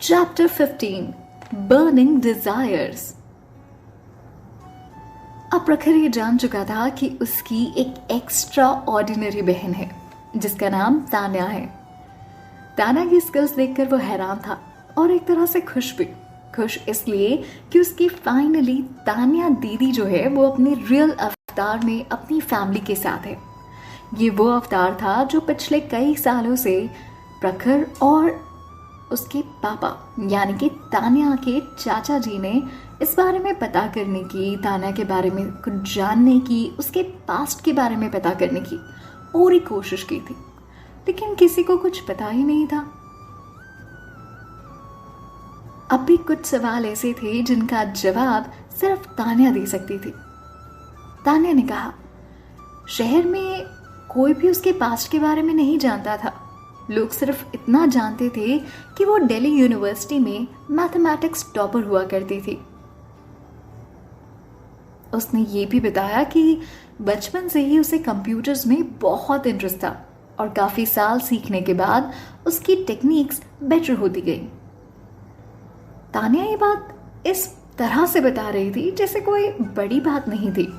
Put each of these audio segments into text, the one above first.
Chapter 15 burning desires. अब प्रखर ये जान चुका था कि उसकी एक एक्स्ट्रा ऑर्डिनरी बहन है जिसका नाम तान्या है। तान्या की स्किल्स देखकर वो हैरान था और एक तरह से खुश भी। खुश इसलिए कि उसकी फाइनली तान्या दीदी जो है वो अपने रियल अवतार में अपनी फैमिली के साथ है। ये वो अवतार था जो पिछले कई सालों से प्रखर और उसके पापा यानी कि तान्या के चाचा जी ने इस बारे में पता करने की, तान्या के बारे में कुछ जानने की, उसके पास्ट के बारे में पता करने की पूरी कोशिश की थी, लेकिन किसी को कुछ पता ही नहीं था। अब भी कुछ सवाल ऐसे थे जिनका जवाब सिर्फ तान्या दे सकती थी। तान्या ने कहा, शहर में कोई भी उसके पास्ट के बारे में नहीं जानता था। लोग सिर्फ इतना जानते थे कि वो दिल्ली यूनिवर्सिटी में मैथमेटिक्स टॉपर हुआ करती थी। उसने ये भी बताया कि बचपन से ही उसे कंप्यूटर्स में बहुत इंटरेस्ट था और काफी साल सीखने के बाद उसकी टेक्निक्स बेटर होती गई। तान्या ये बात इस तरह से बता रही थी जैसे कोई बड़ी बात नहीं थी,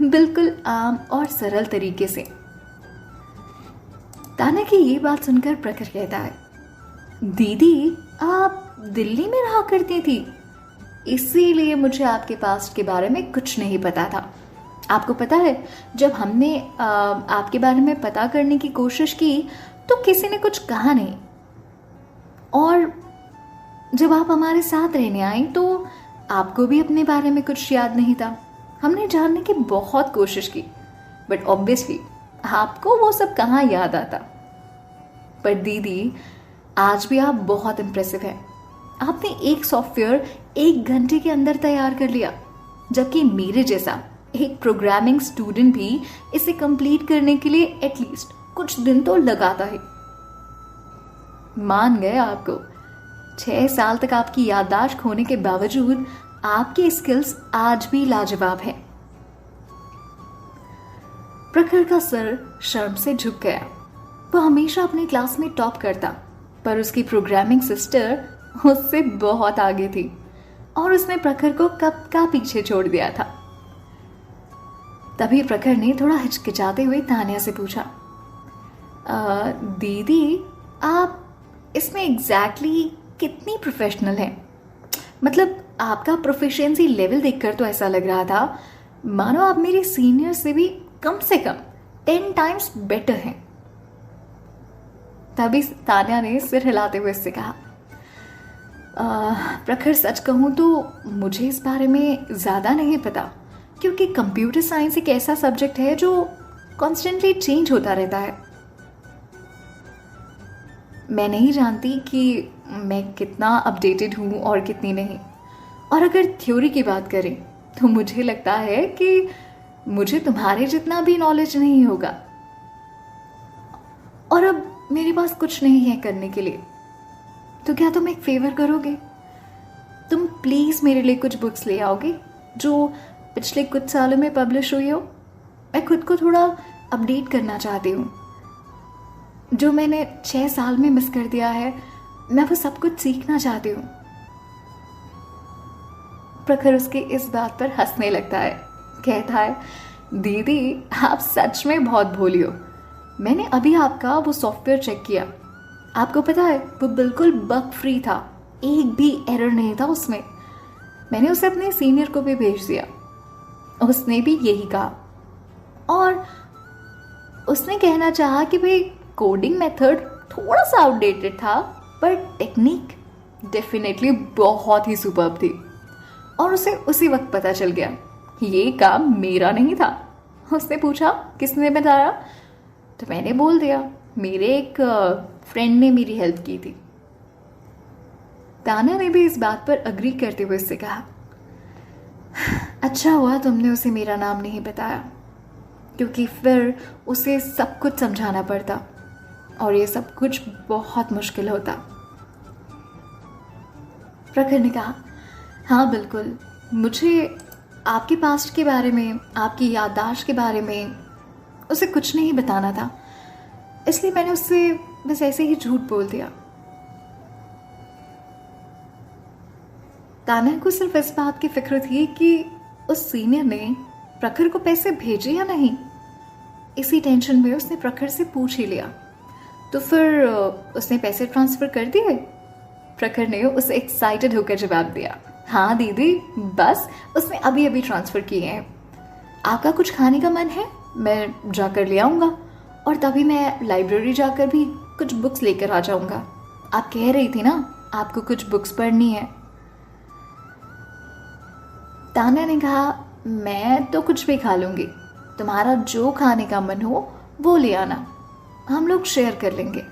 बिल्कुल आम और सरल तरीके से। तान्या की ये बात सुनकर प्रखर कहता है, दीदी आप दिल्ली में रहा करती थी, इसीलिए मुझे आपके पास्ट के बारे में कुछ नहीं पता था। आपको पता है, जब हमने आपके बारे में पता करने की कोशिश की तो किसी ने कुछ कहा नहीं, और जब आप हमारे साथ रहने आई तो आपको भी अपने बारे में कुछ याद नहीं था। हमने जानने की बहुत कोशिश की, बट ऑब्वियसली आपको वो सब कहाँ याद आता। पर दीदी, आज भी आप बहुत इंप्रेसिव हैं। आपने एक सॉफ्टवेयर 1 घंटे के अंदर तैयार कर लिया, जबकि मेरे जैसा एक प्रोग्रामिंग स्टूडेंट भी इसे कंप्लीट करने के लिए एटलीस्ट कुछ दिन तो लगाता है। मान गए आपको। 6 साल तक आपकी याददाश्त खोने के बावजूद आपकी स्किल्स आज भी लाजवाब है। प्रखर का सर शर्म से झुक गया। वो हमेशा अपनी क्लास में टॉप करता, पर उसकी प्रोग्रामिंग सिस्टर उससे बहुत आगे थी और उसने प्रखर को कब का पीछे छोड़ दिया था। तभी प्रखर ने थोड़ा हिचकिचाते हुए तान्या से पूछा, दीदी आप इसमें एग्जैक्टली कितनी प्रोफेशनल हैं? मतलब आपका प्रोफिशिएंसी लेवल देखकर तो ऐसा लग रहा था मानो आप मेरे सीनियर से भी कम से कम 10 टाइम्स बेटर हैं। तभी तान्या ने सिर हिलाते हुए इससे कहा, प्रखर सच कहूं तो मुझे इस बारे में ज्यादा नहीं पता, क्योंकि कंप्यूटर साइंस एक ऐसा सब्जेक्ट है जो कॉन्स्टेंटली चेंज होता रहता है। मैं नहीं जानती कि मैं कितना अपडेटेड हूं और कितनी नहीं, और अगर थ्योरी की बात करें तो मुझे लगता है कि मुझे तुम्हारे जितना भी नॉलेज नहीं होगा। और अब मेरे पास कुछ नहीं है करने के लिए, तो क्या तुम एक फेवर करोगे? तुम प्लीज मेरे लिए कुछ बुक्स ले आओगे जो पिछले कुछ सालों में पब्लिश हुई हो। मैं खुद को थोड़ा अपडेट करना चाहती हूँ। जो मैंने 6 साल में मिस कर दिया है, मैं वो सब कुछ सीखना चाहती हूँ। प्रखर उसके इस बात पर हंसने लगता है, कहता है, दीदी आप सच में बहुत भोली हो। मैंने अभी आपका वो सॉफ्टवेयर चेक किया। आपको पता है वो बिल्कुल बग फ्री था, एक भी एरर नहीं था उसमें। मैंने उसे अपने सीनियर को भी भेज दिया, उसने भी यही कहा, और उसने कहना चाहा कि भाई कोडिंग मेथड थोड़ा सा आउटडेटेड था, पर टेक्निक डेफिनेटली बहुत ही सुपर्ब थी। और उसे उसी वक्त पता चल गया ये काम मेरा नहीं था। उसने पूछा किसने बताया, तो मैंने बोल दिया मेरे एक फ्रेंड ने मेरी हेल्प की थी। तान्या ने भी इस बात पर अग्री करते हुए उससे कहा, अच्छा हुआ तुमने उसे मेरा नाम नहीं बताया, क्योंकि फिर उसे सब कुछ समझाना पड़ता और ये सब कुछ बहुत मुश्किल होता। प्रखर ने कहा, हाँ बिल्कुल, मुझे आपके पास्ट के बारे में, आपकी याददाश्त के बारे में उसे कुछ नहीं बताना था, इसलिए मैंने उससे बस ऐसे ही झूठ बोल दिया। तान्या को सिर्फ इस बात की फिक्र थी कि उस सीनियर ने प्रखर को पैसे भेजे या नहीं। इसी टेंशन में उसने प्रखर से पूछ ही लिया। तो फिर उसने पैसे ट्रांसफर कर दिए? प्रखर ने उसे एक्साइटेड होकर जवाब दिया, हाँ दीदी, बस उसने अभी अभी ट्रांसफर किए हैं। आपका कुछ खाने का मन है? मैं जाकर ले आऊँगा, और तभी मैं लाइब्रेरी जाकर भी कुछ बुक्स लेकर आ जाऊँगा। आप कह रही थी ना आपको कुछ बुक्स पढ़नी है। तान्या ने कहा, मैं तो कुछ भी खा लूँगी, तुम्हारा जो खाने का मन हो वो ले आना, हम लोग शेयर कर लेंगे।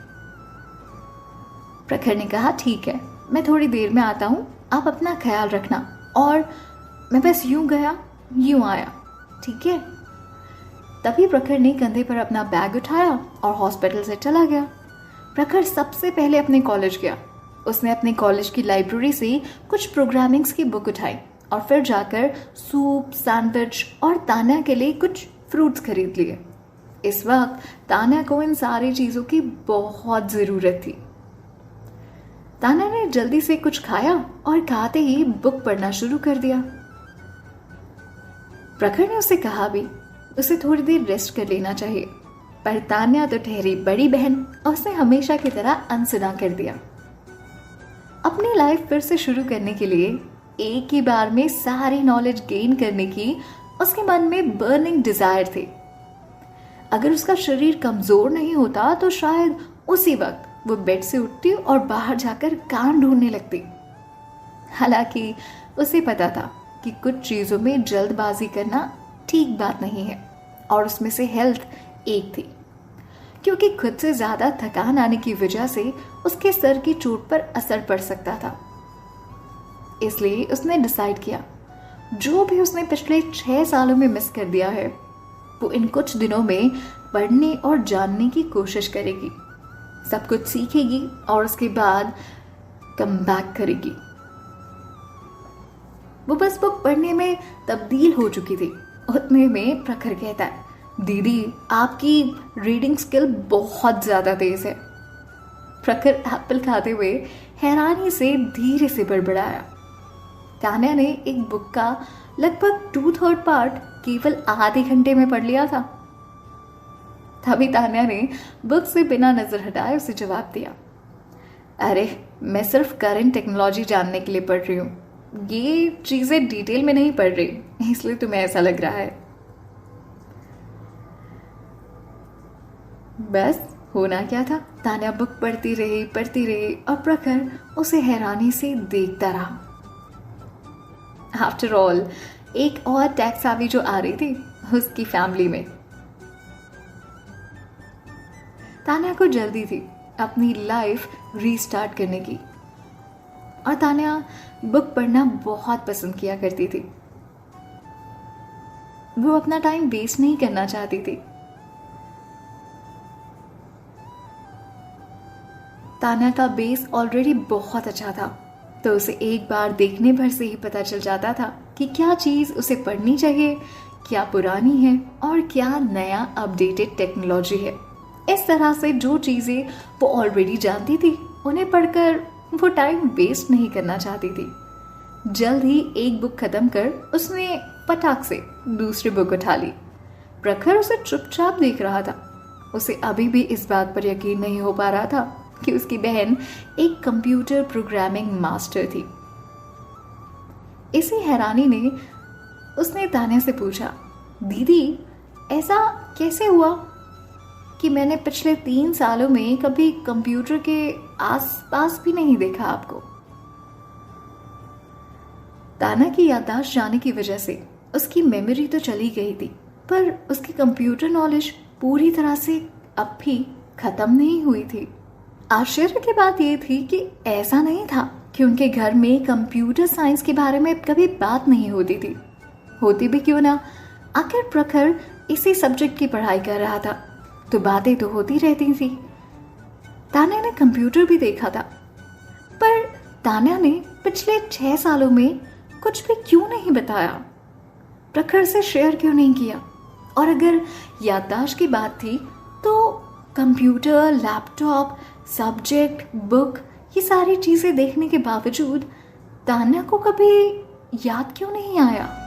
प्रखर ने कहा, ठीक है, मैं थोड़ी देर में आता हूँ, आप अपना ख्याल रखना। और मैं बस यूं गया यूं आया, ठीक है? तभी प्रखर ने कंधे पर अपना बैग उठाया और हॉस्पिटल से चला गया। प्रखर सबसे पहले अपने कॉलेज गया। उसने अपने कॉलेज की लाइब्रेरी से कुछ प्रोग्रामिंग्स की बुक उठाई और फिर जाकर सूप, सैंडविच और तान्या के लिए कुछ फ्रूट्स खरीद लिए। इस वक्त तान्या को इन सारी चीज़ों की बहुत ज़रूरत थी। तान्या ने जल्दी से कुछ खाया और खाते ही बुक पढ़ना शुरू कर दिया। प्रखर ने उसे कहा भी उसे थोड़ी देर रेस्ट कर लेना चाहिए, पर तान्या तो ठहरी बड़ी बहन और उसने हमेशा की तरह अनसुना कर दिया। अपनी लाइफ फिर से शुरू करने के लिए एक ही बार में सारी नॉलेज गेन करने की उसके मन में बर्निंग डिजायर थी। अगर उसका शरीर कमजोर नहीं होता तो शायद उसी वक्त वो बेड से उठती और बाहर जाकर काम ढूंढने लगती। हालांकि उसे पता था कि कुछ चीजों में जल्दबाजी करना ठीक बात नहीं है, और उसमें से हेल्थ एक थी, क्योंकि खुद से ज्यादा थकान आने की वजह से उसके सर की चोट पर असर पड़ सकता था। इसलिए उसने डिसाइड किया जो भी उसने पिछले 6 सालों में मिस कर दिया है वो इन कुछ दिनों में पढ़ने और जानने की कोशिश करेगी, सब कुछ सीखेगी और उसके बाद कम बैक करेगी। वो बस बुक पढ़ने में तब्दील हो चुकी थी। उतने में प्रखर कहता है, दीदी आपकी रीडिंग स्किल बहुत ज्यादा तेज है। प्रखर एप्पल खाते हुए हैरानी से धीरे से बड़बड़ाया। तान्या ने एक बुक का लगभग 2/3 पार्ट केवल आधे घंटे में पढ़ लिया था। तभी तान्या ने बुक से बिना नजर हटाए उसे जवाब दिया, अरे मैं सिर्फ करंट टेक्नोलॉजी जानने के लिए पढ़ रही हूँ, ये चीजें डिटेल में नहीं पढ़ रही, इसलिए तुम्हें ऐसा लग रहा है। बस होना क्या था, तान्या बुक पढ़ती रही और प्रखर उसे हैरानी से देखता रहा। आफ्टर ऑल एक और टैक्स सावी जो आ रही थी उसकी फैमिली में। तान्या को जल्दी थी अपनी लाइफ रीस्टार्ट करने की, और तान्या बुक पढ़ना बहुत पसंद किया करती थी। वो अपना टाइम वेस्ट नहीं करना चाहती थी। तान्या का बेस ऑलरेडी बहुत अच्छा था, तो उसे एक बार देखने भर से ही पता चल जाता था कि क्या चीज उसे पढ़नी चाहिए, क्या पुरानी है और क्या नया अपडेटेड टेक्नोलॉजी है। इस तरह से जो चीजें वो ऑलरेडी जानती थी उन्हें पढ़कर वो टाइम वेस्ट नहीं करना चाहती थी। जल्द ही एक बुक खत्म कर उसने पटाख से दूसरी बुक उठा ली। प्रखर उसे चुपचाप देख रहा था। उसे अभी भी इस बात पर यकीन नहीं हो पा रहा था कि उसकी बहन एक कंप्यूटर प्रोग्रामिंग मास्टर थी। इसी हैरानी ने उसने तान्या से पूछा, दीदी ऐसा कैसे हुआ कि मैंने पिछले 3 सालों में कभी कंप्यूटर के आसपास भी नहीं देखा आपको। तान्या की याददाश्त जाने की वजह से उसकी मेमोरी तो चली गई थी, पर उसकी कंप्यूटर नॉलेज पूरी तरह से अब भी खत्म नहीं हुई थी। आश्चर्य की बात यह थी कि ऐसा नहीं था कि उनके घर में कंप्यूटर साइंस के बारे में कभी बात नहीं होती थी। होती भी क्यों ना, आखिर प्रखर इसी सब्जेक्ट की पढ़ाई कर रहा था, तो बातें तो होती रहती थी। तान्या ने कंप्यूटर भी देखा था, पर तान्या ने पिछले 6 सालों में कुछ भी क्यों नहीं बताया, प्रखर से शेयर क्यों नहीं किया। और अगर याददाश्त की बात थी तो कंप्यूटर, लैपटॉप, सब्जेक्ट, बुक, ये सारी चीजें देखने के बावजूद तान्या को कभी याद क्यों नहीं आया?